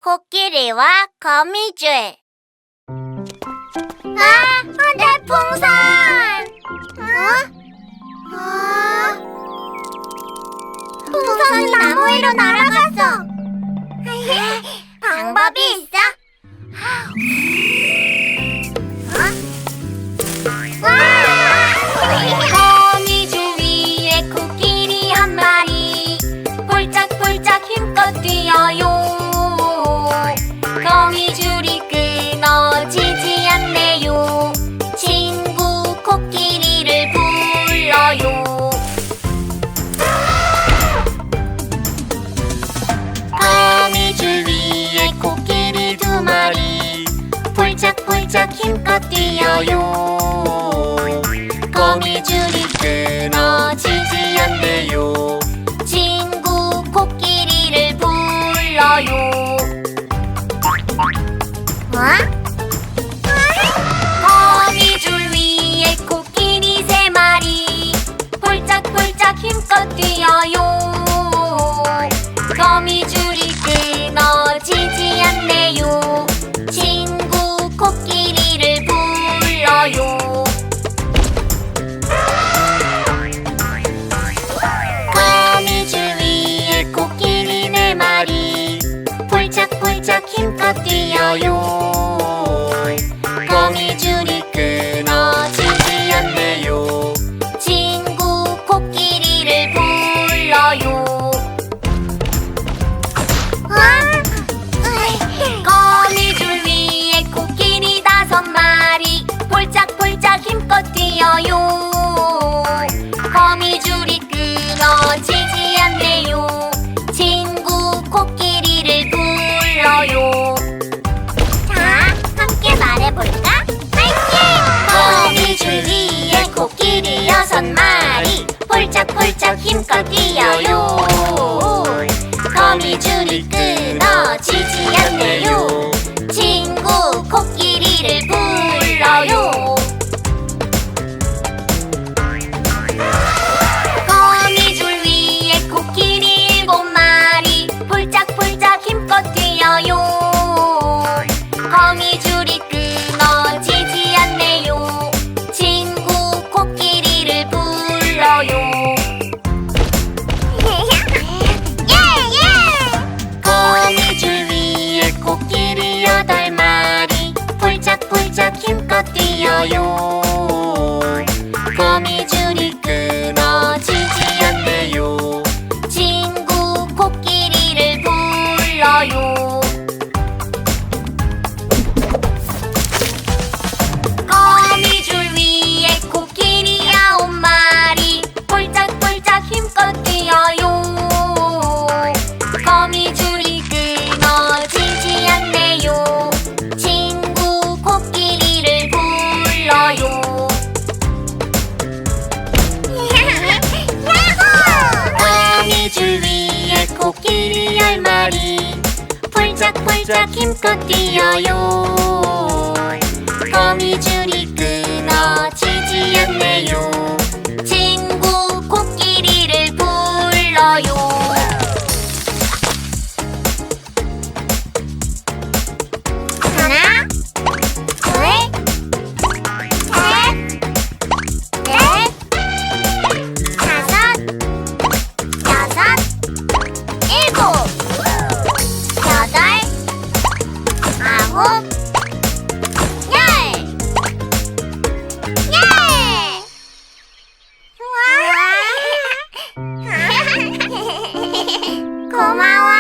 코끼리와 거미줄. 내 풍선! 풍선이 나무 위로 날아갔어. 방법이 있어? 거미줄 위에 코끼리 한 마리 폴짝폴짝 힘껏 뛰어요. 거미줄이 끊어지지 않네요. 친구 코끼리를 불러요. 거미줄 위에 코끼리 두 마리 폴짝폴짝 힘껏 뛰어요. 거미줄이 끊어지지 않네요. 친구 코끼리를 불러요. 거미줄 위에 코끼리 세 마리 폴짝폴짝 힘껏 뛰어요. 거미줄이 끊어지지 않네요. 친구 코끼리를 불러요. 거미줄 위에 코끼리 네 마리 폴짝폴짝 힘껏 뛰어요. 거미줄이 끊어지지 않네요. 친구 코끼리를 불러요. 거미줄 위에 코끼리 다섯 마리 폴짝폴짝 힘껏 뛰어요. 거미줄이 끊어지지 않네요. 친구 코끼리를 불러요. 자, 함께 말해볼까? 거미줄 위에 코끼리 여섯 마리 폴짝폴짝 힘껏 뛰어요. 거미줄이 끊어지지 않네요. 친구 코끼리를 불러요. 거미줄 위에 코끼리 일곱 마리 폴짝폴짝 힘껏 뛰어요. 거미줄이 끊어지지 않네요. 친구 코끼리를 불러요. 거미줄 위에 코끼리 여덟 마리 폴짝폴짝 힘껏 뛰어요. 거미줄이 끊어지지 않네요. 친구 코끼리를 불러요. 거미줄 위에 코끼리 아홉 마리 폴짝폴짝 힘껏 뛰어요. 거미줄이 끊어지지 않네요. 친구 코끼리를 불러요. 거미줄 위에 코끼리 열 마리 폴짝폴짝 힘껏 뛰어요. 거미줄이 끊어지지 않네요. 친구 코끼리를 불러요. 하나, 둘, 셋, 넷, 다섯, 여섯, 일곱, 여덟, 아홉, 열. 우와! 고마워.